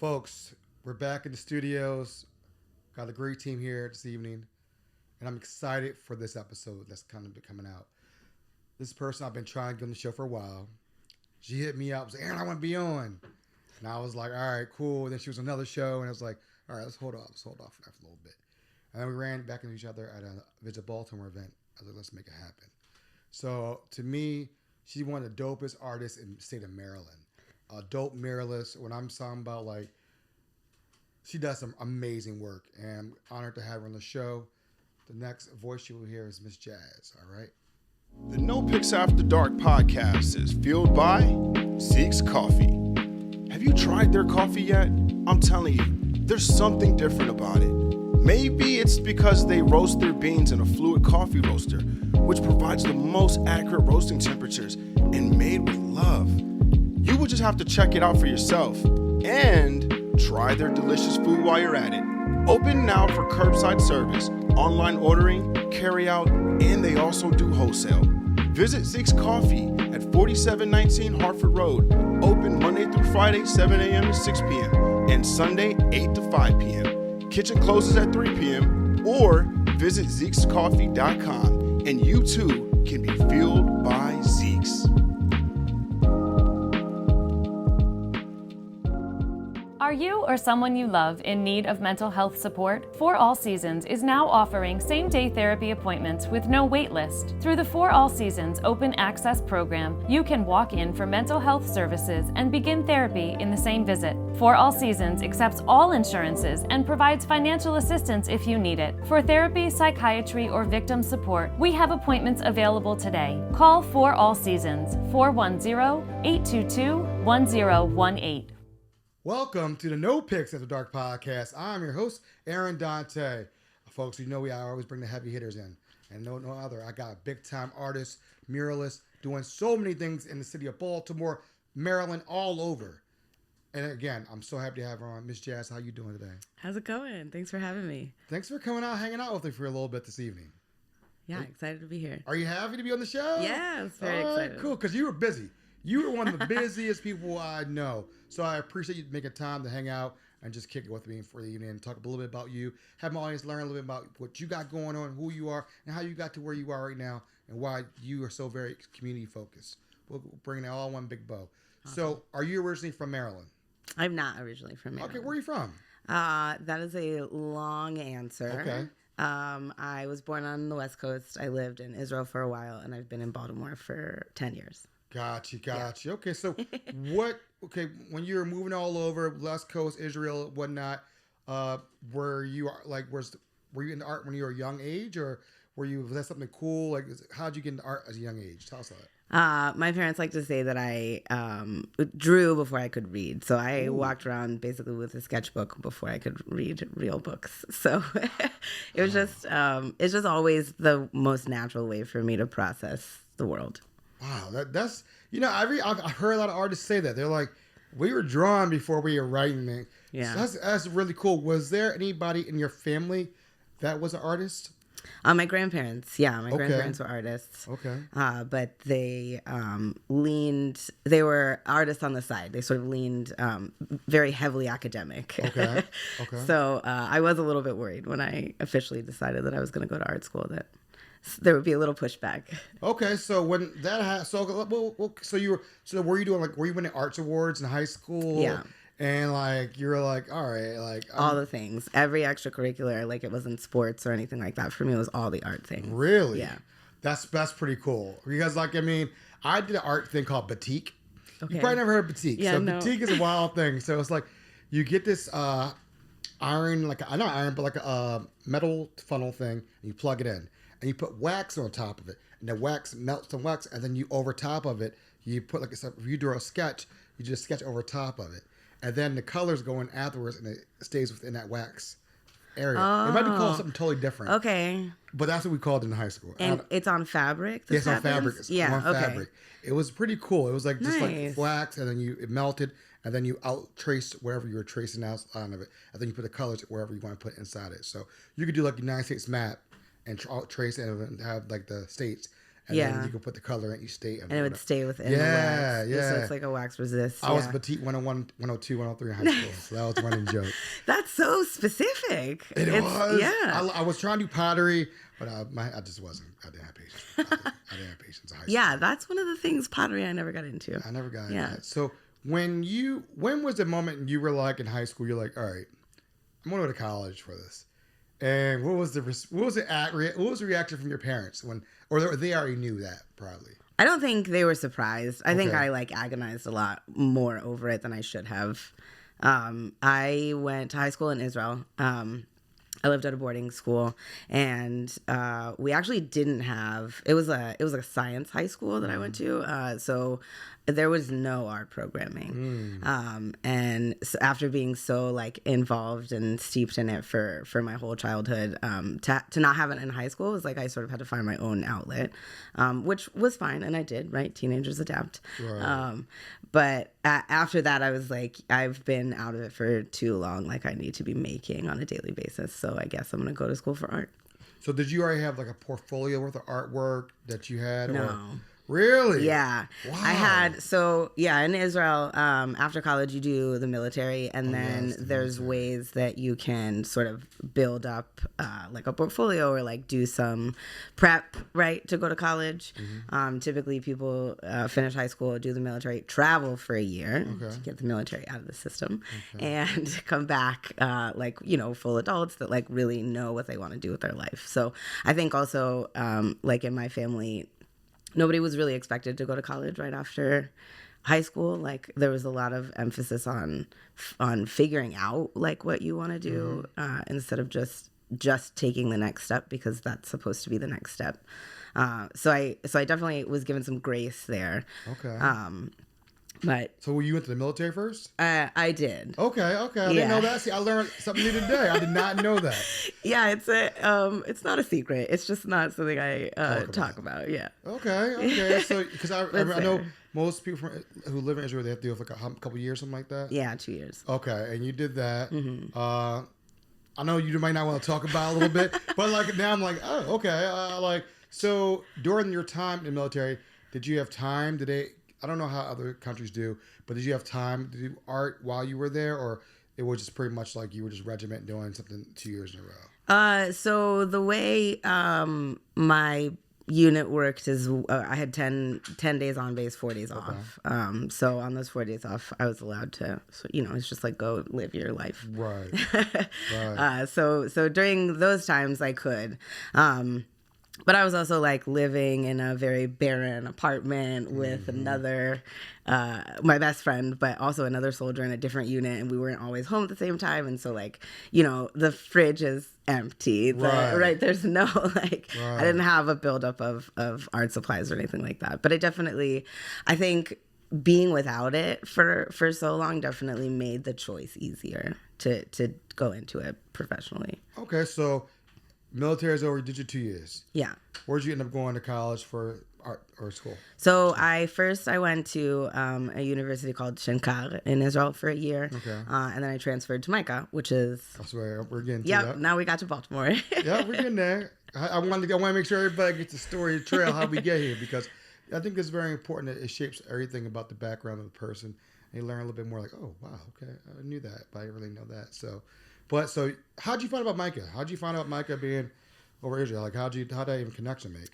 Folks, we're back in the studios. Got a great team here this evening. And I'm excited for this episode that's kind of coming out. This person I've been trying to get on the show for a while. She hit me up, was like, Aaron, I want to be on. And I was like, all right, cool. And then she was on another show, and I was like, all right, let's hold off for a little bit. And then we ran back into each other at a Visit Baltimore event. I was like, let's make it happen. So to me, she's one of the dopest artists in the state of Maryland. A dope muralist. When I'm talking about, like, she does some amazing work, and I'm honored to have her on the show. The next voice you will hear is Miss Jaz, all right? The NoPixAfterDark podcast is fueled by Zeke's Coffee. Have you tried their coffee yet? I'm telling you, there's something different about it. Maybe it's because they roast their beans in a fluid coffee roaster, which provides the most accurate roasting temperatures and made with love. You will just have to check it out for yourself and try their delicious food while you're at it. Open now for curbside service, online ordering, carry out, and they also do wholesale. Visit Zeke's Coffee at 4719 Hartford Road. Open Monday through Friday, 7 a.m. to 6 p.m. and Sunday, 8 to 5 p.m. Kitchen closes at 3 p.m. or visit Zeke'sCoffee.com and you too can be fueled by Zeke's. Are you or someone you love in need of mental health support? For All Seasons is now offering same-day therapy appointments with no wait list. Through the For All Seasons Open Access program, you can walk in for mental health services and begin therapy in the same visit. For All Seasons accepts all insurances and provides financial assistance if you need it. For therapy, psychiatry, or victim support, we have appointments available today. Call For All Seasons 410-822-1018. Welcome to the NoPixAfterDark podcast. I'm your host, Aaron Dante. Folks, you know I always bring the heavy hitters in. And no other. I got a big-time artist, muralist, doing so many things in the city of Baltimore, Maryland, all over. And again, I'm so happy to have her on. Miss Jaz, how you doing today? How's it going? Thanks for having me. Thanks for coming out, hanging out with me for a little bit this evening. Yeah, excited to be here. Are you happy to be on the show? Yeah, it's very excited. Cool, because you were busy. You were one of the busiest people I know. So I appreciate you making time to hang out and just kick it with me for the evening and talk a little bit about you. Have my audience learn a little bit about what you got going on, who you are, and how you got to where you are right now, and why you are so very community focused. We'll bring it all in one big bow. Awesome. So are you originally from Maryland? I'm not originally from Maryland. Okay, where are you from? That is a long answer. Okay. I was born on the West Coast. I lived in Israel for a while, and I've been in Baltimore for 10 years. Gotcha. Yeah. Okay, so when you were moving all over, West Coast, Israel, whatnot, were you into art when you were a young age, or was that something cool? Like, how'd you get into art as a young age? Tell us that. My parents like to say that I drew before I could read. So I walked around basically with a sketchbook before I could read real books. So it was just it's just always the most natural way for me to process the world. Wow, that's I've heard a lot of artists say that. They're like, we were drawing before we were writing it. Yeah, so that's really cool. Was there anybody in your family that was an artist? My grandparents, grandparents were artists. Okay. But they they were artists on the side. They sort of leaned very heavily academic. Okay. So I was a little bit worried when I officially decided that I was going to go to art school that there would be a little pushback. Okay, so when that were you doing were you winning arts awards in high school? Yeah. And you were like, all right, all the things, every extracurricular, like it wasn't sports or anything like that. For me, it was all the art things. Really? Yeah. That's pretty cool because I did an art thing called batik. Okay. You probably never heard of batik. Yeah, so no. Batik is a wild thing. So it's like you get this iron, not iron, but like a metal funnel thing, and you plug it in. And you put wax on top of it, and the wax melts the wax, and then you over top of it, you put if you draw a sketch, you just sketch over top of it, and then the colors go in afterwards, and it stays within that wax area. Oh. It might be called something totally different. Okay. But that's what we called it in high school. And it's on fabric? Yes, on fabric. It's on fabric. It was pretty cool. It was just like wax, and then it melted, and then you traced wherever you were tracing out of it, and then you put the colors wherever you want to put inside it. So you could do like a United States map and trace it and have the states, and then you can put the color in each state. And it would stay within the wax. Yeah. So it's like a wax resist. I was petite 101, 102, 103 in high school. So that was a running joke. That's so specific. It was. Yeah. I was trying to do pottery, but I just wasn't. I didn't have patience. I didn't have patience in high school. Yeah, that's one of the things, pottery, I never got into. I never got into that. So when was the moment you were like in high school, you're like, all right, I'm going to go to college for this? And what was the reaction from your parents or they already knew that probably? I don't think they were surprised. I think I like agonized a lot more over it than I should have. I went to high school in Israel. I lived at a boarding school, and we actually didn't have. It was a science high school that I went to. So there was no art programming. And so after being so like involved and steeped in it for my whole childhood, to not have it in high school was like I sort of had to find my own outlet, which was fine, and I did. Right, teenagers adapt. Right. But after that, I was like, I've been out of it for too long. Like I need to be making on a daily basis. So I guess I'm gonna go to school for art. So did you already have like a portfolio worth of artwork that you had? No. Or? Really? Yeah. Wow. I had, in Israel, after college, you do the military, and then there's ways that you can sort of build up like a portfolio or like do some prep, right, to go to college. Typically, people finish high school, do the military, travel for a year to get the military out of the system, and come back like, full adults that like really know what they want to do with their life. So I think also like in my family, nobody was really expected to go to college right after high school. Like there was a lot of emphasis on figuring out like what you want to do instead of just taking the next step, because that's supposed to be the next step. So I definitely was given some grace there. Okay. But so you went to the military first? I did. Okay. I didn't know that. See, I learned something new today. I did not know that. Yeah, it's not a secret. It's just not something I talk about. Yeah. Okay. So because I know most people who live in Israel, they have to do it for like a couple years, something like that. Yeah, 2 years. Okay, and you did that. I know you might not want to talk about it a little bit, but like now I'm like, oh, okay. So during your time in the military, did you have time? I don't know how other countries do, but did you have time to do art while you were there, or it was just pretty much like you were just regiment doing something 2 years in a row? So the way my unit worked is I had 10 days on base, 4 days off. So on those 4 days off, I was allowed to, it's just like go live your life. Right. So during those times I could. But I was also like living in a very barren apartment with another, my best friend, but also another soldier in a different unit, and we weren't always home at the same time. And so like, the fridge is empty, right? There's no I didn't have a buildup of art supplies or anything like that. But I think being without it for so long definitely made the choice easier to go into it professionally. Okay, so military is over. You did your 2 years. Yeah. Where'd you end up going to college for art or school? So I went to a university called Shenkar in Israel for a year. Okay. And then I transferred to Micah, which is... That's where we're getting to that. Now we got to Baltimore. Yeah, we're getting there. I want to make sure everybody gets the story trail how we get here, because I think it's very important that it shapes everything about the background of the person. And you learn a little bit more like, oh, wow, okay, I knew that, but I didn't really know that. So how'd you find out about Micah? How'd you find out Micah being over Israel? Like, how'd that even connection make?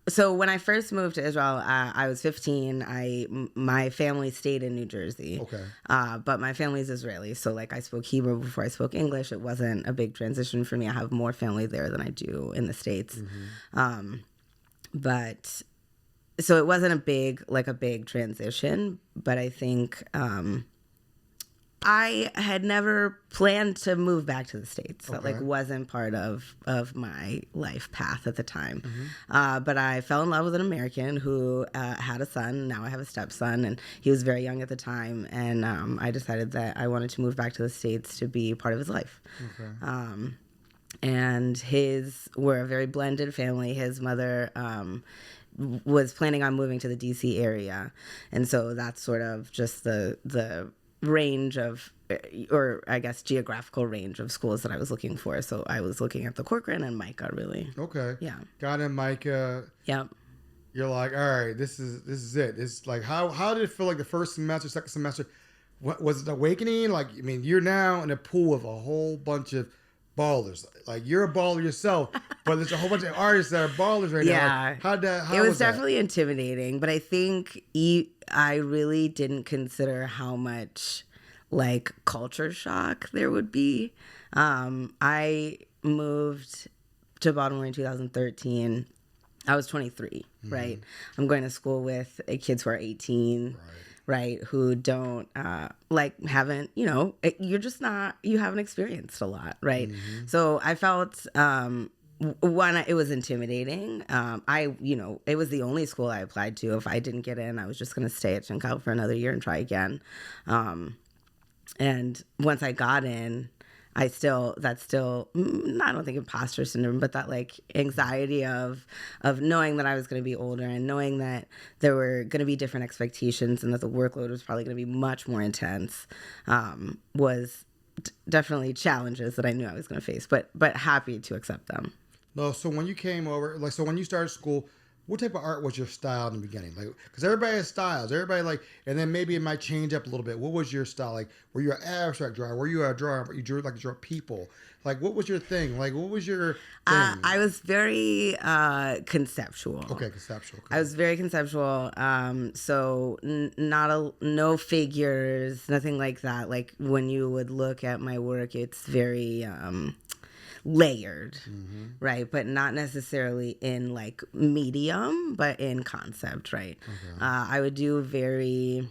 So when I first moved to Israel, I was 15. My family stayed in New Jersey. Okay. But my family is Israeli, so like I spoke Hebrew before I spoke English. It wasn't a big transition for me. I have more family there than I do in the States. But so it wasn't a big transition. But I think I had never planned to move back to the States. That wasn't part of my life path at the time. But I fell in love with an American who had a son. Now I have a stepson, and he was very young at the time. And I decided that I wanted to move back to the States to be part of his life. And we're a very blended family. His mother was planning on moving to the DC area. And so that's sort of just the range of or I guess geographical range of schools that I was looking for. So I was looking at the Corcoran and MICA, really. Okay. Yeah. Got in MICA. Yep. You're like, all right, this is it. It's like, how did it feel like the first semester, second semester? What was it, awakening? Like, I mean, you're now in a pool of a whole bunch of ballers. Like, you're a baller yourself, but there's a whole bunch of artists that are ballers right now. Like, how it was was that? definitely intimidating, but I think I really didn't consider how much like culture shock there would be. I moved to Baltimore in 2013. I was 23, right? I'm going to school with kids who are 18, right? Who don't, haven't, you're just not, you haven't experienced a lot, right? So I felt, one, it was intimidating. It was the only school I applied to. If I didn't get in, I was just going to stay at Chincal for another year and try again. And once I got in, I don't think imposter syndrome, but that like anxiety of knowing that I was going to be older and knowing that there were going to be different expectations and that the workload was probably going to be much more intense, was definitely challenges that I knew I was going to face, but happy to accept them. No, so when you came over, like, so when you started school, what type of art was your style in the beginning? Like, because everybody has styles. Everybody like, and then maybe it might change up a little bit. What was your style? Like, were you an abstract drawer? Were you a drawer? You drew people? Like, what was your thing? Like, what was your thing? I was very conceptual. Okay, conceptual. Okay. I was very conceptual. So no figures, nothing like that. Like when you would look at my work, it's very layered, right? But not necessarily in like medium, but in concept, right? Okay. I would do very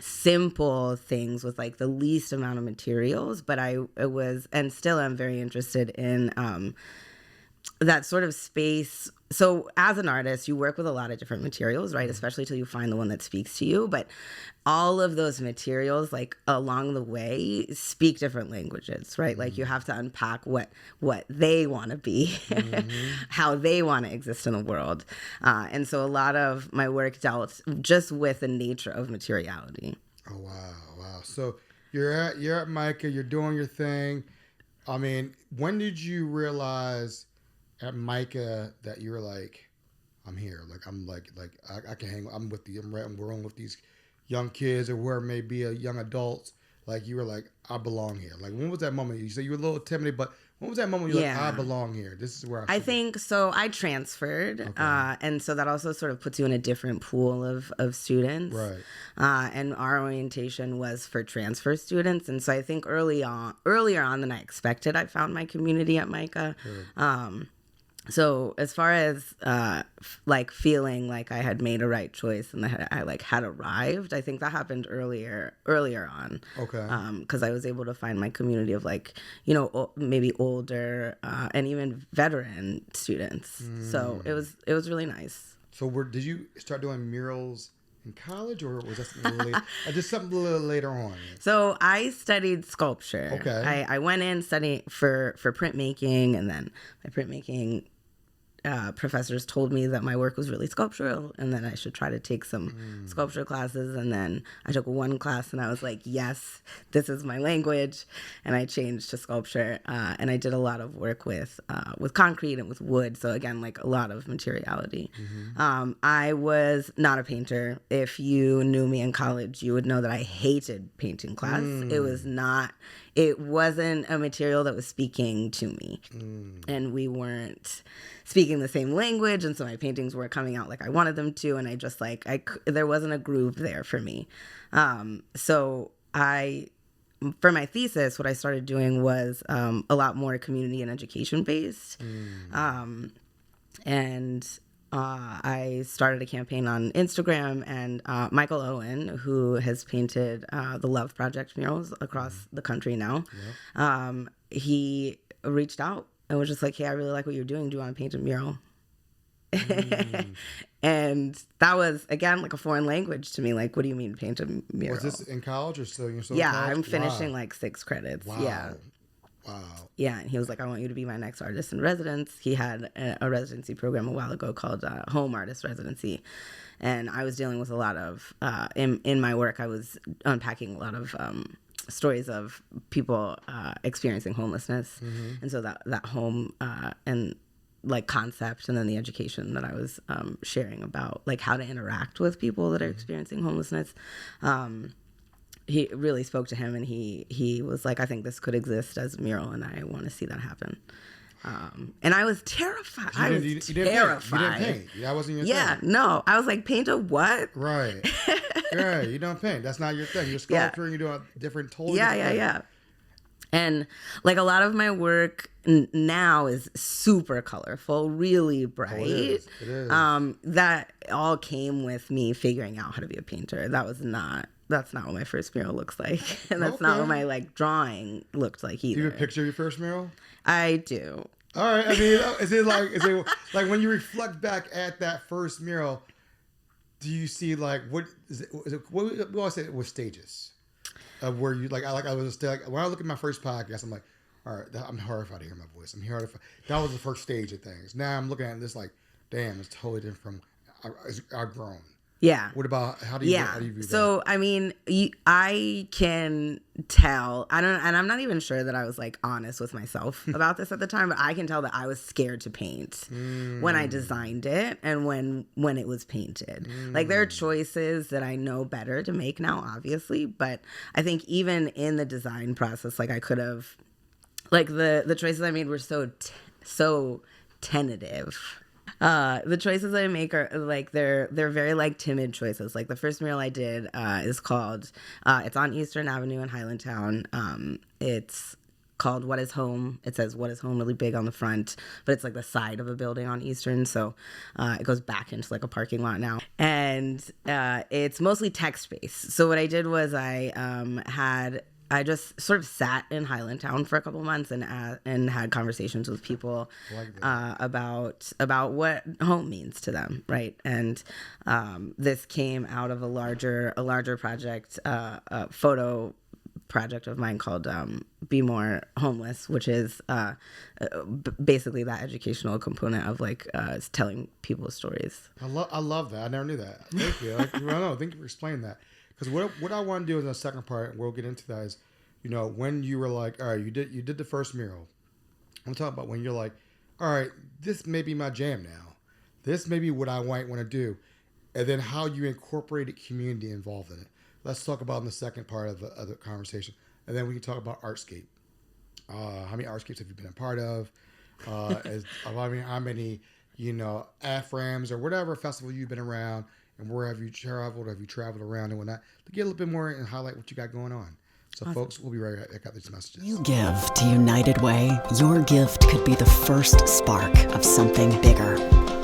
simple things with like the least amount of materials, but I was and still am very interested in that sort of space. So as an artist, you work with a lot of different materials, right? Especially till you find the one that speaks to you. But all of those materials, like along the way, speak different languages, right? Like you have to unpack what they want to be, how they want to exist in the world. And so a lot of my work dealt just with the nature of materiality. Oh, wow. So you're at MICA, you're doing your thing. I mean, when did you realize at MICA that you were like, I'm here, like I'm like I can hang. I'm rolling with these young kids or whoever may be young adults. Like you were like, I belong here. Like when was that moment? You said you were a little intimidated, but when was that moment you were like, I belong here? This is where I think so. I transferred, okay. And so that also sort of puts you in a different pool of students, right? And our orientation was for transfer students, and so I think earlier on than I expected, I found my community at MICA. Sure. So as far as like feeling like I had made a right choice and that I like had arrived, I think that happened earlier on. Okay. Because I was able to find my community of like, maybe older and even veteran students. So it was really nice. So did you start doing murals in college, or was that something later? Just something a little later on? So I studied sculpture. Okay. I went in studying for printmaking, and then my printmaking professors told me that my work was really sculptural and that I should try to take some sculpture classes. And then I took one class and I was like, yes, this is my language. And I changed to sculpture. And I did a lot of work with concrete and with wood. So again, like a lot of materiality. I was not a painter. If you knew me in college, you would know that I hated painting class. It wasn't a material that was speaking to me. And we weren't speaking the same language, and so my paintings weren't coming out like I wanted them to, and I just like there wasn't a groove there for me. So for my thesis, what I started doing was a lot more community and education based, and I started a campaign on Instagram, and Michael Owen, who has painted the Love Project murals across the country now, he reached out and was just like, hey, I really like what you're doing. Do you want to paint a mural? And that was, again, like a foreign language to me. Like, what do you mean paint a mural? Was this in college or still? You're still in college? I'm finishing like 6 credits. Wow. Yeah. Wow. Yeah, and he was like, I want you to be my next artist in residence. He had a residency program a while ago called Home Artist Residency. And I was dealing with a lot of, in my work, I was unpacking a lot of stories of people experiencing homelessness, and so that home and like concept, and then the education that I was sharing about like how to interact with people that are experiencing homelessness. He really spoke to him, and he was like, I think this could exist as a mural, and I want to see that happen. And I was terrified. You didn't paint. That wasn't your thing. No. I was like, paint a what? Right. Right. You don't paint. That's not your thing. You're sculpturing. You're doing different totally. Yeah. And like a lot of my work now is super colorful, really bright. Oh, it is. That all came with me figuring out how to be a painter. That's not what my first mural looks like. And that's not what my like drawing looked like either. Do you have a picture of your first mural? I do. All right. I mean, is it like when you reflect back at that first mural, do you see like what is it? What we always say with stages of where you like I was like when I look at my first podcast, I'm like, all right, I'm horrified to hear my voice. I'm horrified. That was the first stage of things. Now I'm looking at this like, damn, it's totally different from I've grown. Yeah. What about how do you view that? So I mean, I can tell. I'm not even sure that I was like honest with myself about this at the time, but I can tell that I was scared to paint when I designed it and when it was painted. Like there are choices that I know better to make now, obviously, but I think even in the design process, like I could have, like the choices I made were so tentative. The choices I make are like they're very like timid choices. Like the first mural I did is called it's on Eastern Avenue in Highlandtown. It's called What Is Home. It says What Is Home really big on the front, but it's like the side of a building on Eastern, so it goes back into like a parking lot now. And it's mostly text based. So what I did was I just sort of sat in Highlandtown for a couple months and had conversations with people about what home means to them, right? And this came out of a larger project, a photo project of mine called Be More Homeless, which is basically that educational component of like telling people stories. I love that. I never knew that. Thank you. Thank you for explaining that. Because what I want to do in the second part, and we'll get into that, is, you know, when you were like, all right, you did the first mural. I'm talking about when you're like, all right, this may be my jam now. This may be what I might want to do. And then how you incorporated community involved in it. Let's talk about in the second part of the conversation. And then we can talk about Artscape. How many Artscapes have you been a part of? How many, you know, AFRAMs or whatever festival you've been around, and where have you traveled? Have you traveled around and whatnot? To get a little bit more and highlight what you got going on. So, awesome. Folks, we'll be right back after these messages. You give to United Way, your gift could be the first spark of something bigger.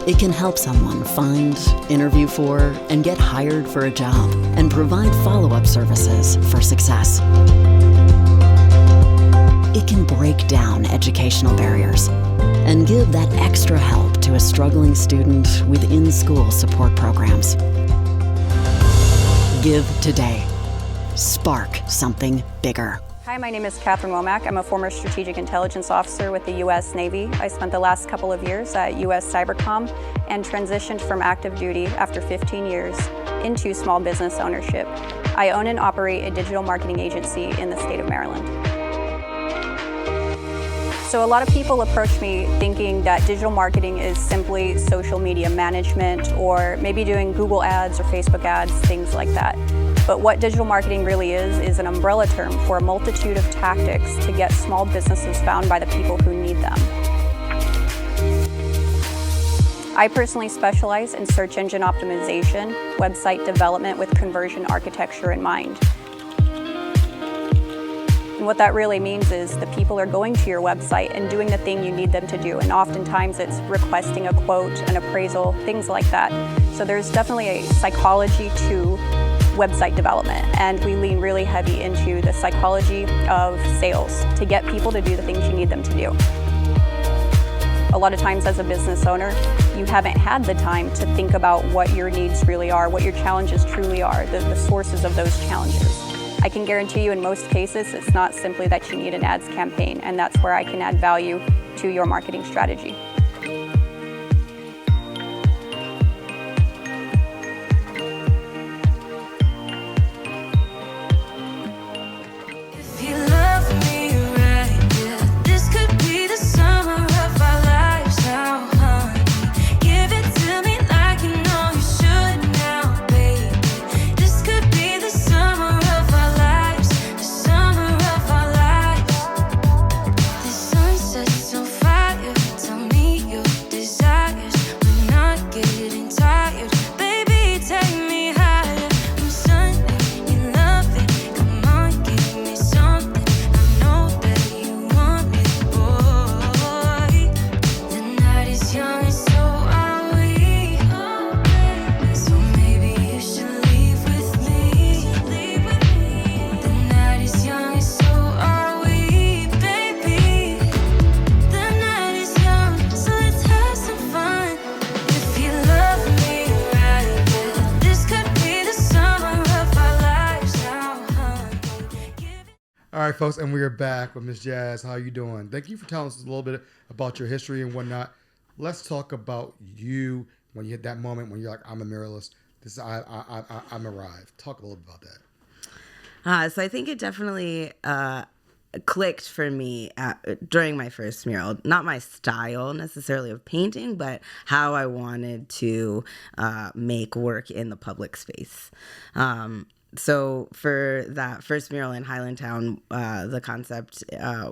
It can help someone find, interview for, and get hired for a job, and provide follow-up services for success. It can break down educational barriers and give that extra help to a struggling student with in-school support programs. Give today. Spark something bigger. Hi, my name is Catherine Womack. I'm a former strategic intelligence officer with the U.S. Navy. I spent the last couple of years at U.S. Cybercom and transitioned from active duty after 15 years into small business ownership. I own and operate a digital marketing agency in the state of Maryland. So a lot of people approach me thinking that digital marketing is simply social media management or maybe doing Google ads or Facebook ads, things like that. But what digital marketing really is an umbrella term for a multitude of tactics to get small businesses found by the people who need them. I personally specialize in search engine optimization, website development with conversion architecture in mind. And what that really means is the people are going to your website and doing the thing you need them to do. And oftentimes it's requesting a quote, an appraisal, things like that. So there's definitely a psychology to website development, and we lean really heavy into the psychology of sales to get people to do the things you need them to do. A lot of times as a business owner, you haven't had the time to think about what your needs really are, what your challenges truly are, the sources of those challenges. I can guarantee you in most cases, it's not simply that you need an ads campaign, and that's where I can add value to your marketing strategy. right, folks, and we are back with Miss Jaz. How you doing? Thank you for telling us a little bit about your history and whatnot. Let's talk about you when you hit that moment when you're like, I'm a muralist. I'm arrived. Talk a little bit about that. So I think it definitely clicked for me during my first mural. Not my style necessarily of painting, but how I wanted to make work in the public space. So for that first mural in Highlandtown, the concept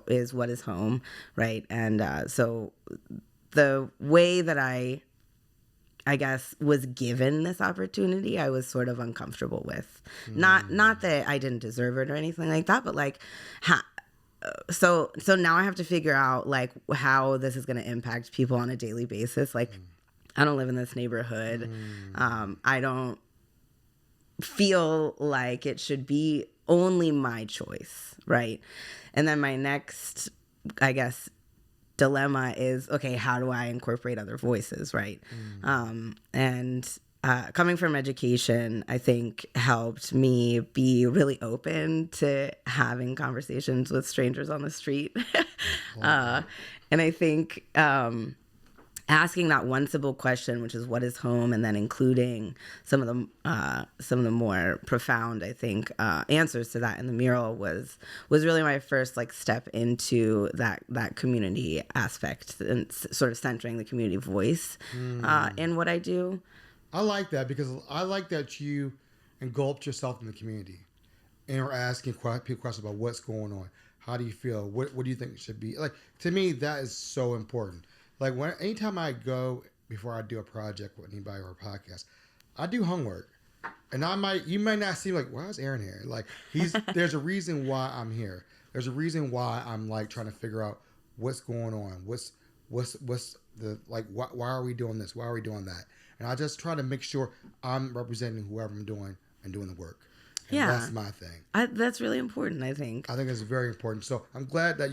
is what is home, right? And so the way that I guess was given this opportunity, I was sort of uncomfortable with. Not that I didn't deserve it or anything like that, but like, so now I have to figure out like how this is going to impact people on a daily basis. Like, I don't live in this neighborhood. I don't feel like it should be only my choice, right? And then my next, I guess, dilemma is, okay, how do I incorporate other voices, right? And coming from education, I think helped me be really open to having conversations with strangers on the street. And I think asking that one simple question, which is what is home, and then including some of the more profound, I think, answers to that in the mural was really my first like step into that community aspect and sort of centering the community voice in what I do. I like that because I like that you engulfed yourself in the community and are asking people questions about what's going on. How do you feel? What do you think it should be? Like, to me, that is so important. Like, anytime I go, before I do a project with anybody or a podcast, I do homework. And you might not see like, why is Aaron here? Like, there's a reason why I'm here. There's a reason why I'm like trying to figure out what's going on. What's the, like, why are we doing this? Why are we doing that? And I just try to make sure I'm representing whoever I'm doing and doing the work. And that's my thing. That's really important, I think. I think it's very important. So I'm glad that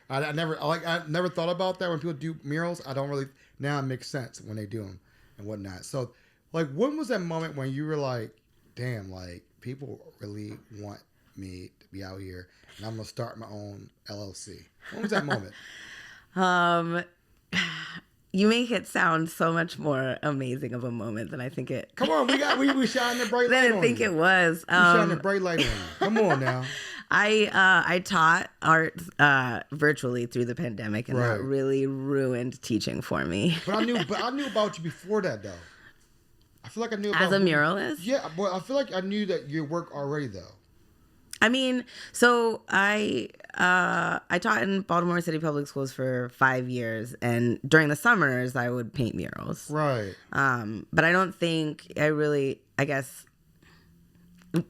I never thought about that when people do murals. I don't really, now it makes sense when they do them and whatnot. So, like, when was that moment when you were like, damn, like, people really want me to be out here and I'm going to start my own LLC? When was that moment? You make it sound so much more amazing of a moment than I think it. Come on, we shining a bright light on you. Than I think it was. We shining a bright light on you. Come on now. I taught art virtually through the pandemic, and that really ruined teaching for me. But I knew about you before that, though. I feel like I knew about as a muralist. Yeah, but I feel like I knew that your work already, though. I mean, so I taught in Baltimore City Public Schools for 5 years, and during the summers I would paint murals. Right. But I don't think I guess,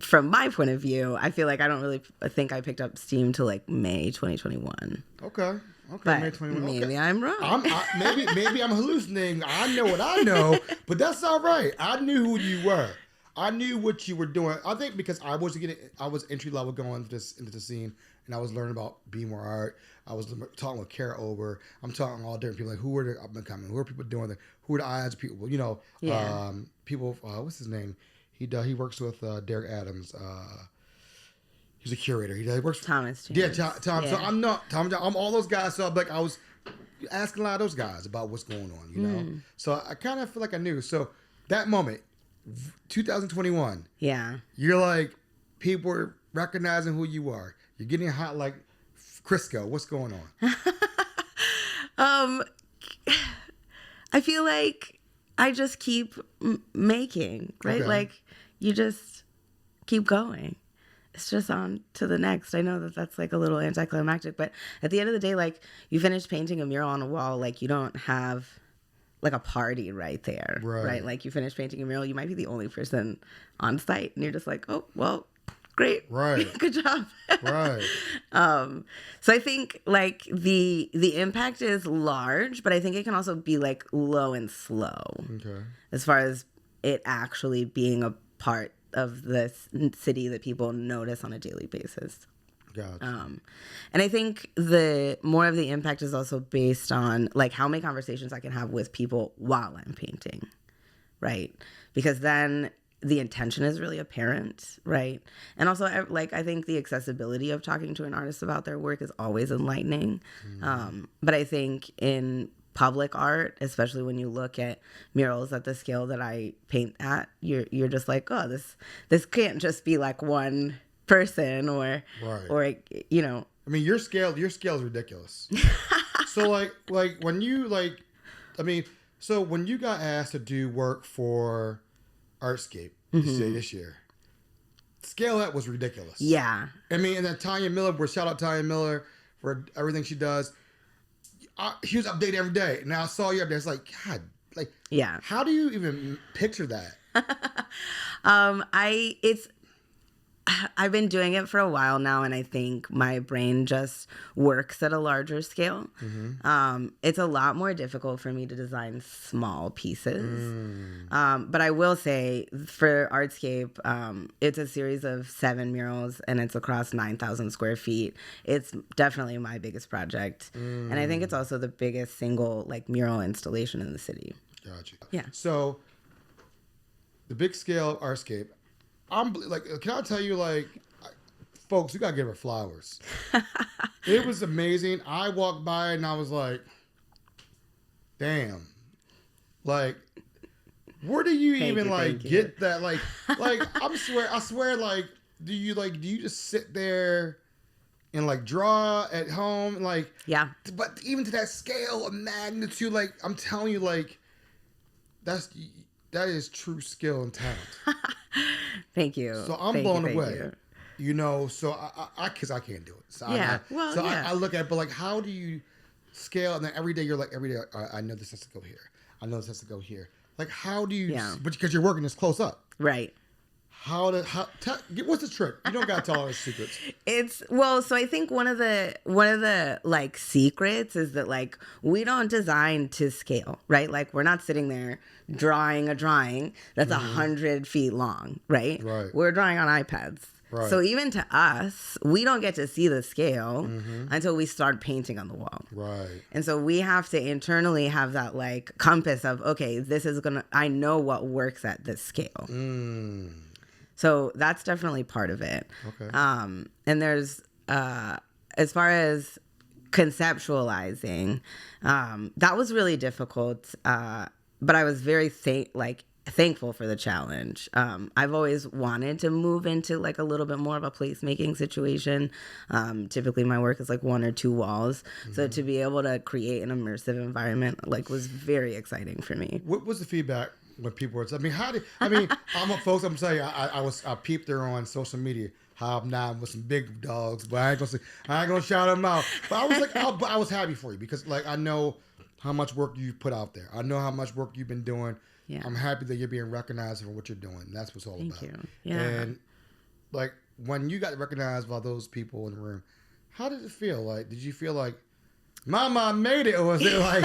from my point of view, I feel like I don't really think I picked up steam till like May 2021. Okay. But May 21. Maybe I'm wrong. Maybe I'm hallucinating. I know what I know, but that's all right. I knew who you were. I knew what you were doing. I think because I was entry level going into the scene, and I was learning about being more art. I was talking with Kara Ober. I'm talking to all different people. Like, who are the up and coming? Who are people doing that? Who are the eyes of people? You know, people. What's his name? He works with Derek Adams. He's a curator. He works. Thomas. James. Yeah, Tom. Yeah. So I'm not Tom. I'm all those guys. So I was asking a lot of those guys about what's going on. You know. So I kind of feel like I knew. So that moment. 2021. Yeah. You're like, people are recognizing who you are. You're getting hot like Crisco. What's going on? I feel like I just keep making, right? Okay. Like, you just keep going. It's just on to the next. I know that that's like a little anticlimactic, but at the end of the day, like, you finish painting a mural on a wall, like, you don't have like a party right there, right? Like, you finish painting a mural, you might be the only person on site, and you're just like, oh, well, great, right? Good job, right? So I think like the impact is large, but I think it can also be like low and slow, as far as it actually being a part of this city that people notice on a daily basis. Gotcha. And I think the more of the impact is also based on like how many conversations I can have with people while I'm painting, right? Because then the intention is really apparent, right? And also, I think the accessibility of talking to an artist about their work is always enlightening. But I think in public art, especially when you look at murals at the scale that I paint at, you're just like, oh, this can't just be like one person or you know. I mean, your scale is ridiculous. So like when you so when you got asked to do work for Artscape this year, scale that was ridiculous. Yeah. I mean, and then Tanya Miller, shout out Tanya Miller for everything she does. She was updated every day. Now I saw you up there. It's like, God, like, yeah. How do you even picture that? I've been doing it for a while now, and I think my brain just works at a larger scale. It's a lot more difficult for me to design small pieces. But I will say for Artscape, it's a series of 7 murals, and it's across 9,000 square feet. It's definitely my biggest project. And I think it's also the biggest single like mural installation in the city. Gotcha. Yeah. So the big scale of Artscape, I'm like, can I tell you, like, folks, you gotta give her flowers. It was amazing. I walked by and I was like, damn, like, where do you even get that? Like, I swear, like, do you just sit there and like draw at home? Like, yeah. But even to that scale of magnitude, like, I'm telling you, like, that is true skill and talent. Thank you. So I'm blown away. You know, so I because I can't do it. So yeah. I look at it, but like, how do you scale? And then every day you're like, I know this has to go here. I know this has to go here. Like, how do you? Yeah. But because you're working this close up, right? What's the trick? You don't gotta tell all the secrets. So I think one of the like secrets is that like we don't design to scale, right? Like we're not sitting there drawing a drawing that's 100 feet long, right? Right. We're drawing on iPads. Right. So even to us, we don't get to see the scale until we start painting on the wall. Right. And so we have to internally have that like compass of, okay, I know what works at this scale. So that's definitely part of it. Okay. And there's, as far as conceptualizing, that was really difficult. But I was very thankful for the challenge. I've always wanted to move into like a little bit more of a placemaking situation. Typically my work is like 1 or 2 walls. So to be able to create an immersive environment like was very exciting for me. What was the feedback when people were? I'm saying I peeped there on social media. Hobnobbing with some big dogs, but I ain't gonna shout them out. But I was like, I was happy for you because like I know how much work you've put out there. I know how much work you've been doing. Yeah. I'm happy that you're being recognized for what you're doing. That's what's all about. Thank you. Yeah. And like when you got recognized by those people in the room, how did it feel? Like, did you feel like, Mama, I made it, or was it like,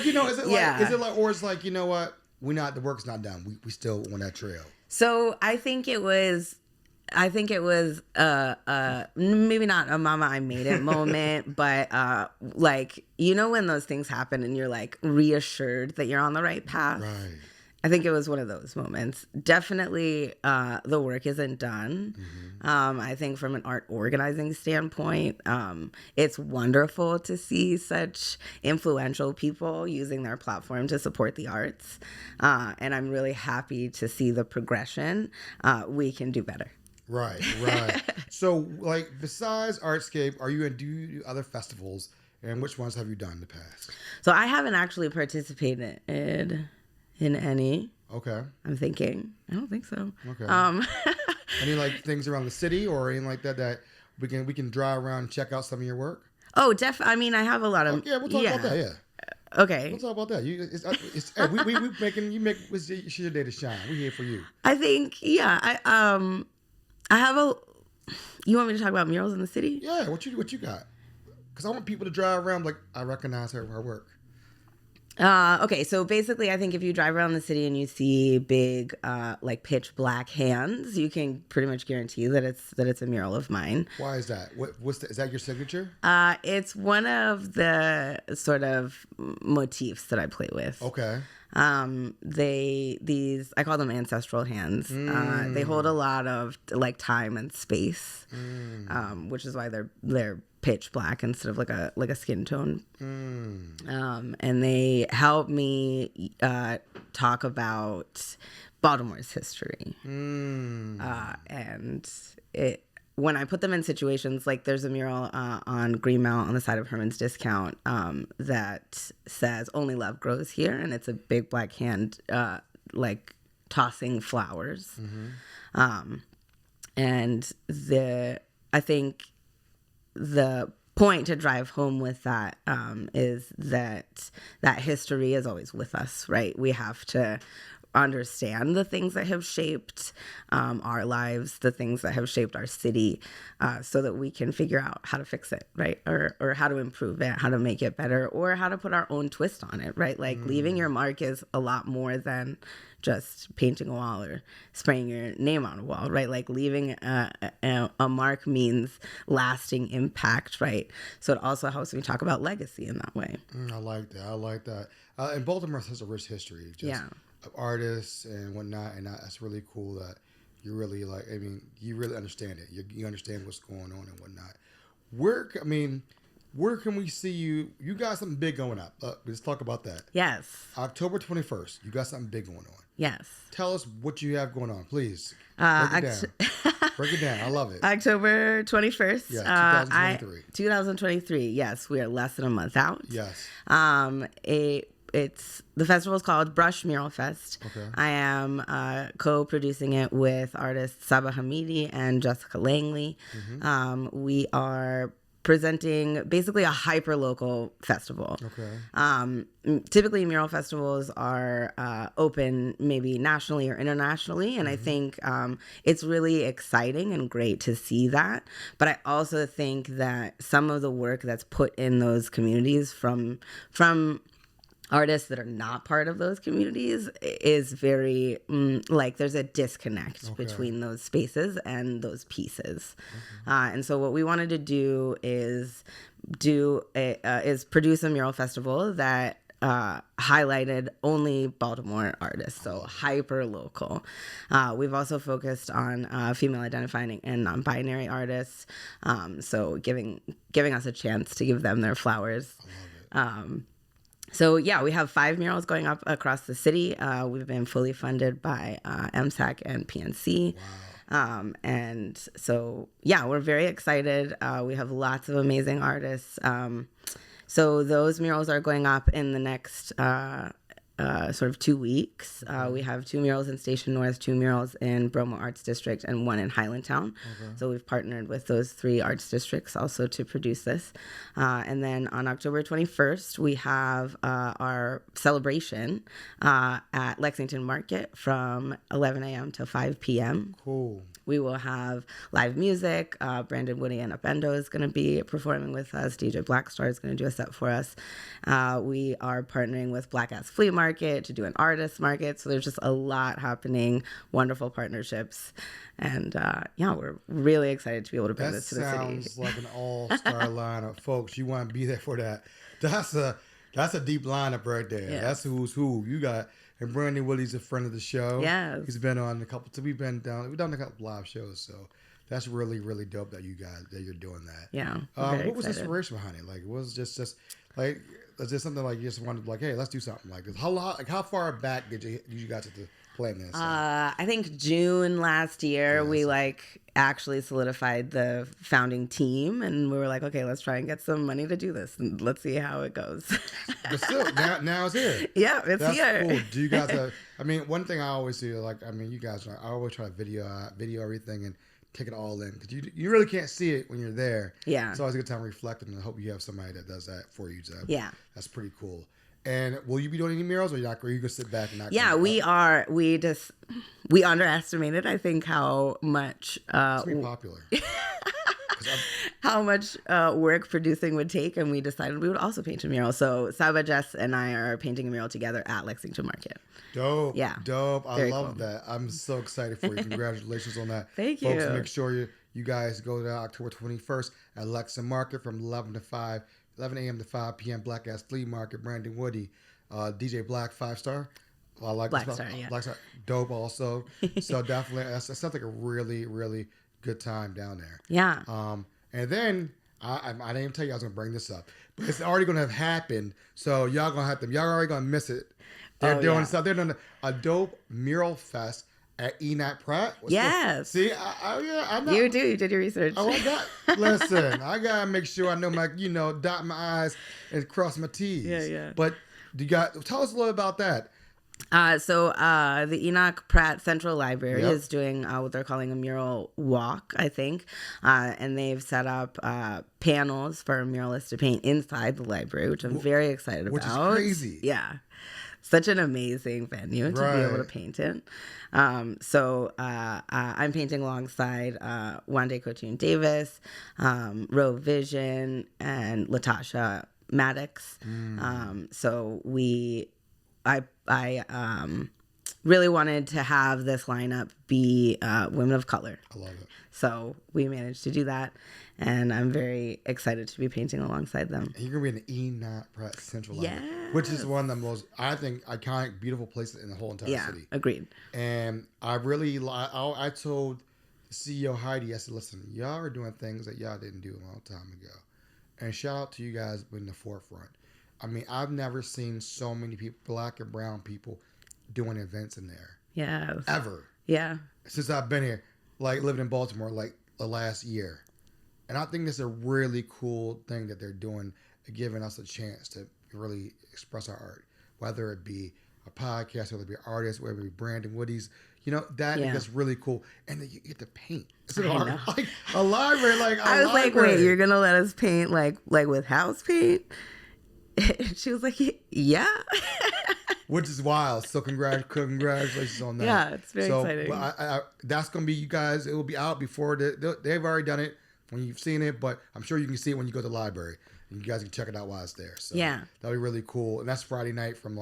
you know, is it like, you know what? The work's not done. We still on that trail. So I think it was maybe not a Mama I made it moment, but like, you know, when those things happen and you're like reassured that you're on the right path. Right. I think it was one of those moments. Definitely the work isn't done. I think from an art organizing standpoint, it's wonderful to see such influential people using their platform to support the arts. And I'm really happy to see the progression. We can do better. Right. So, like, besides Artscape, do you do other festivals, and which ones have you done in the past? So I haven't actually participated in any. Okay. I'm thinking. I don't think so. Okay. Any like things around the city or anything like that we can drive around and check out some of your work? Oh, I mean, I have a lot of. Yeah, we'll talk about that. Yeah. Okay. We'll talk about that. It's your day to shine. We're here for you. I think, yeah. I have you want me to talk about murals in the city? Yeah. What you got? Because I want people to drive around like, I recognize her work. Okay, so basically, I think if you drive around the city and you see big, like pitch black hands, you can pretty much guarantee that it's a mural of mine. Why is that? Is that your signature? It's one of the sort of motifs that I play with. Okay. I call them ancestral hands. They hold a lot of like time and space, which is why they're pitch black instead of like a skin tone. And they help me talk about Baltimore's history. And when I put them in situations, like there's a mural on Greenmount on the side of Herman's Discount that says "Only love grows here," and it's a big black hand like tossing flowers. And I think the point to drive home with that is that history is always with us, right? We have to understand the things that have shaped our lives, the things that have shaped our city, so that we can figure out how to fix it, right? Or how to improve it, how to make it better, or how to put our own twist on it, right? Like leaving your mark is a lot more than just painting a wall or spraying your name on a wall, right? Like leaving a mark means lasting impact, right? So it also helps me talk about legacy in that way. I like that. And Baltimore has a rich history, of artists and whatnot, and that's really cool that you really you really understand it. You understand what's going on and whatnot. Where can we see you? You got something big going up. Let's talk about that. Yes. October 21st, you got something big going on. Yes. Tell us what you have going on, please. Break it down. I love it. October 21st. Yeah, 2023. 2023. Yes, we are less than a month out. Yes. The festival is called Brush-Mural Fest. Okay. I am co-producing it with artists Saba Hamidi and Jessica Langley. We are presenting basically a hyper-local festival. Okay. Typically, mural festivals are open maybe nationally or internationally, and I think it's really exciting and great to see that. But I also think that some of the work that's put in those communities from artists that are not part of those communities is very like there's a disconnect between those spaces and those pieces. And so what we wanted to do is produce a mural festival that highlighted only Baltimore artists, so hyper local. We've also focused on female identifying and non-binary artists, so giving us a chance to give them their flowers. I love it. So yeah, we have 5 murals going up across the city. We've been fully funded by MSAC and PNC. Wow. And so yeah, we're very excited. We have lots of amazing artists. So those murals are going up in the next sort of 2 weeks. We have 2 murals in Station North, 2 murals in Bromo Arts District, and 1 in Highlandtown. So we've partnered with those 3 arts districts also to produce this. And then on October 21st, we have our celebration at Lexington Market from 11 a.m. to 5 p.m. Cool. We will have live music. Brandon Woody and Upendo is going to be performing with us. DJ Blackstar is going to do a set for us. We are partnering with Black Ass Flea Market to do an artist market. So there's just a lot happening, wonderful partnerships. And yeah, we're really excited to be able to bring this to the city. That sounds like an all-star lineup. Folks, you want to be there for that. That's a deep lineup right there. Yes. That's who's who. You got... And Brandon Willie's a friend of the show. Yes. He's been on a couple. We've done a couple live shows. So that's really, really dope that you're doing that. Yeah. What was the inspiration behind it? Like, was it just like, was this something like you just wanted like, hey, let's do something like this? How far back did you guys to plan this? I think June last year we actually solidified the founding team, and we were like, okay, let's try and get some money to do this, and let's see how it goes. But still, now it's here. Yeah, it's That's here. Cool. Do you guys have? I mean, one thing I always do, you guys, I always try to video everything and take it all in because you really can't see it when you're there. Yeah, it's always a good time reflecting, and I hope you have somebody that does that for you. So yeah, that's pretty cool. And will you be doing any murals, or are you gonna sit back and not? Yeah, we are. We underestimated, I think, how much. It's gonna be popular. how much work producing would take, and we decided we would also paint a mural. So Saba, Jess, and I are painting a mural together at Lexington Market. Dope. Yeah. Dope. I love cool. that. I'm so excited for you. Congratulations on that. Thank you. Folks, make sure you guys go to October 21st at Lexington Market from 11 a.m. to 5 p.m. Black Ass Flea Market, Brandon Woody, DJ Black 5-star. I like Black Star, yeah. Black Star, dope also. So definitely, that sounds like a really, really good time down there. Yeah. And then I didn't even tell you I was gonna bring this up, but it's already gonna have happened. So y'all already gonna miss it. They're doing stuff. They're doing a dope Mural Fest at Enoch Pratt. Yes. See, I know. You did your research. Oh, listen, I gotta make sure I know dot my I's and cross my T's. Yeah. But tell us a little about that. So the Enoch Pratt Central Library Yep. is doing what they're calling a mural walk, I think. And they've set up panels for muralists to paint inside the library, which I'm very excited Which about. is crazy. Yeah. Such an amazing venue to be able to paint in. So I'm painting alongside Wande Cotune Davis, Ro Vision, and Latasha Maddox. So I really wanted to have this lineup be women of color. I love it. So we managed to do that, and I'm very excited to be painting alongside them. And you're gonna be in the Enoch Pratt Central Library, which is one of the most, I think, iconic, beautiful places in the whole entire city. Agreed. And I told the CEO Heidi, I said, listen, y'all are doing things that y'all didn't do a long time ago. And shout out to you guys in the forefront. I mean, I've never seen so many people, black and brown people, doing events in there. Yes. Ever. Yeah. Since I've been here, living in Baltimore, the last year. And I think it's a really cool thing that they're doing, giving us a chance to really express our art, whether it be a podcast, whether it be artists, whether it be Brandon Woody's. That's really cool. And then you get to paint. It's an art, like a library, I was like, wait, you're gonna let us paint like with house paint? She was like, yeah. Which is wild. So congratulations on that. Yeah, it's very exciting. But that's going to be, you guys, it will be out before, they've already done it when you've seen it, but I'm sure you can see it when you go to the library. And you guys can check it out while it's there. So yeah. That'll be really cool. And that's Friday night from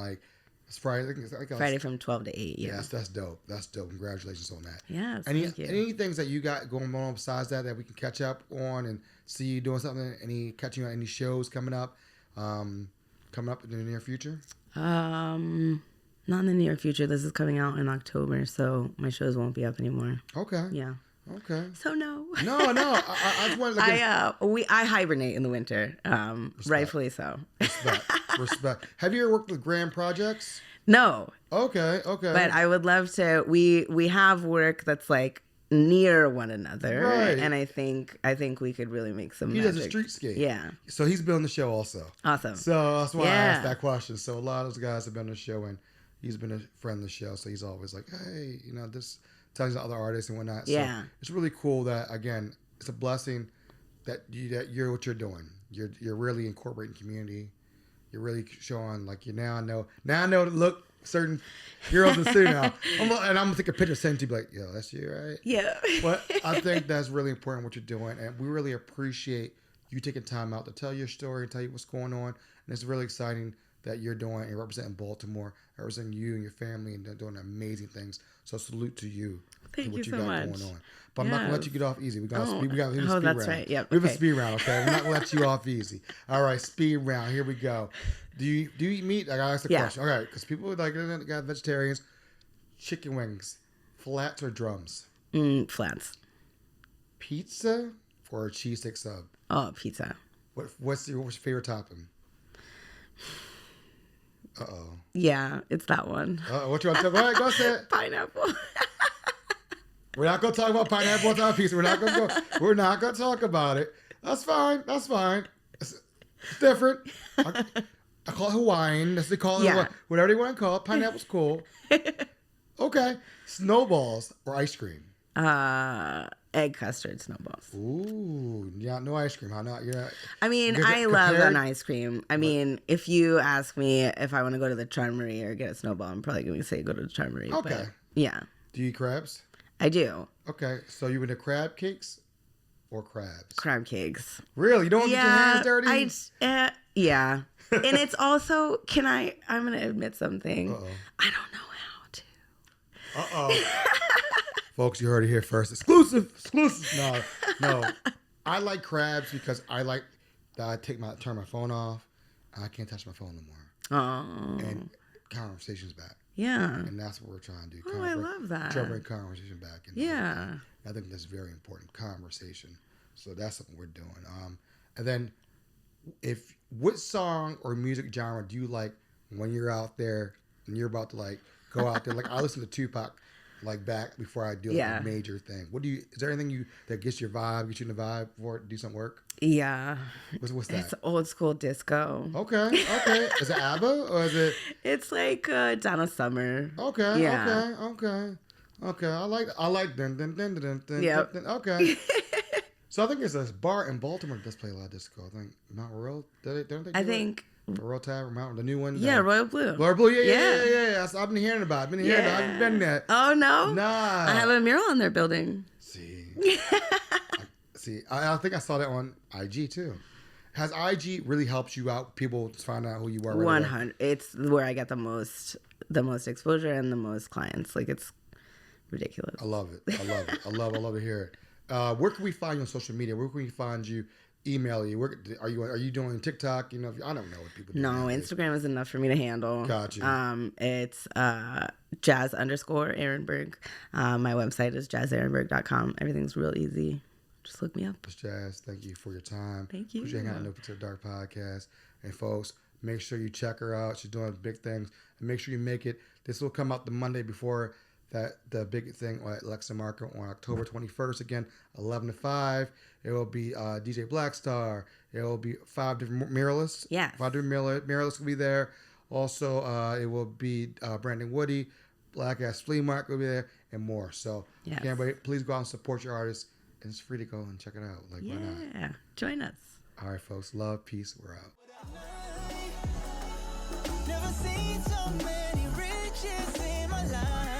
it's Friday. Friday from 12 to 8. Yeah. Yes, that's dope. That's dope. Congratulations on that. Yes, thank you. Any things that you got going on besides that we can catch up on and see you doing something? Catching on any shows coming up in the near future? Not in the near future. This is coming out in October, so my shows won't be up anymore. Okay. Yeah. Okay. So no. No. I just wanted to I hibernate in the winter. Rightfully so. Respect. Have you ever worked with grand projects? No. Okay. But I would love to. We have work that's near one another, right. And I think we could really make some. He magic. does a streetscape. Yeah. So he's been on the show also. Awesome. So that's why I asked that question. So a lot of those guys have been on the show, and he's been a friend of the show. So he's always like, hey, this tells other artists and whatnot. So yeah. It's really cool that, again, it's a blessing that you're what you're doing. You're really incorporating community. You're really showing now I know to look certain heroes in the city now. I'm gonna take a picture, send it to you, yo, that's you, right? Yeah. But I think that's really important what you're doing, and we really appreciate you taking time out to tell your story and tell you what's going on. And it's really exciting that you're doing and representing Baltimore, representing you and your family, and doing amazing things. So salute to you. Thank you you so got much. going on. But I'm not gonna let you get off easy. We got a speed that's round. right. Yep. We have a speed round. Okay, we're not gonna let you off easy. All right, speed round. Here we go. Do you eat meat? I gotta ask the question. Okay, because people got vegetarians. Chicken wings, flats or drums? Flats. Pizza or a cheesesteak sub? Oh, pizza. What's your favorite topping? Uh-oh. Yeah, it's that one. What you want to talk about? Go say it. Pineapple. We're not going to talk about pineapple on top of pizza. We're not going to talk about it. That's fine. It's different. I call it Hawaiian. That's what they call it. Whatever they want to call it. Pineapple's cool. Okay. Snowballs or ice cream? Egg custard snowballs. Ooh, no ice cream. How not? I mean, I love an ice cream. I mean, if you ask me if I want to go to the Charmery or get a snowball, I'm probably going to say go to the Charmery. Okay. But, yeah. Do you eat crabs? I do. Okay. So you into crab cakes or crabs? Crab cakes. Really? You don't get your hands dirty? Yeah. And it's also, I'm going to admit something. Uh-oh. I don't know how to. Uh-oh. Folks, you heard it here first. Exclusive. No. I like crabs because I like that I turn my phone off. I can't touch my phone no more. Oh. And conversation's back. Yeah. And that's what we're trying to do. Oh, I love that. Try to bring conversation back. Yeah. I think that's very important. Conversation. So that's something we're doing. And then what song or music genre do you like when you're out there and you're about to like go out there? Like I listen to Tupac like back before I do like a major thing. Is there anything that gets you in the vibe for it to do some work? Yeah. What's that? It's old school disco. Okay. Is it ABBA or is it? It's like Donna Summer. Okay. Yeah. Okay. I like dun dun dun dun dun. Yep. Dun, okay. So I think there's this bar in Baltimore that does play a lot of disco. I think Mount Royal. Don't they? I think. Royal Tavern, Mountain, the new one. Yeah, Royal Blue. Royal Blue, yeah. I've been hearing about it. I haven't been there. Oh, no? Nah. I have a mural in their building. See. I think I saw that on IG too. Has IG really helped you out? People find out who you are? 100. It's where I get the most exposure and the most clients. Like, it's ridiculous. I love it. I love to hear it. Where can we find you on social media? Where can we find you? Email you. Are you doing TikTok? I don't know what people do. No, Instagram is enough for me to handle. Gotcha. It's Jaz_Erenberg. My website is jazerenberg.com. Everything's real easy. Just look me up. It's Jaz. Thank you for your time. Thank you. Appreciate hanging out on NoPixAfterDark podcast. And folks, make sure you check her out. She's doing big things. And make sure you make it. This will come out the Monday before the big thing at Lexington Market on October 21st. Again, 11 to 5. It will be DJ Blackstar. It will be 5 different muralists. Yeah. 5 different muralists will be there. Also, it will be Brandon Woody, Black Ass Flea Market will be there, and more. So, Can't wait. Please go out and support your artists. And it's free to go and check it out. Why not? Yeah. Join us. All right, folks. Love, peace. We're out. Never seen so many riches in my life.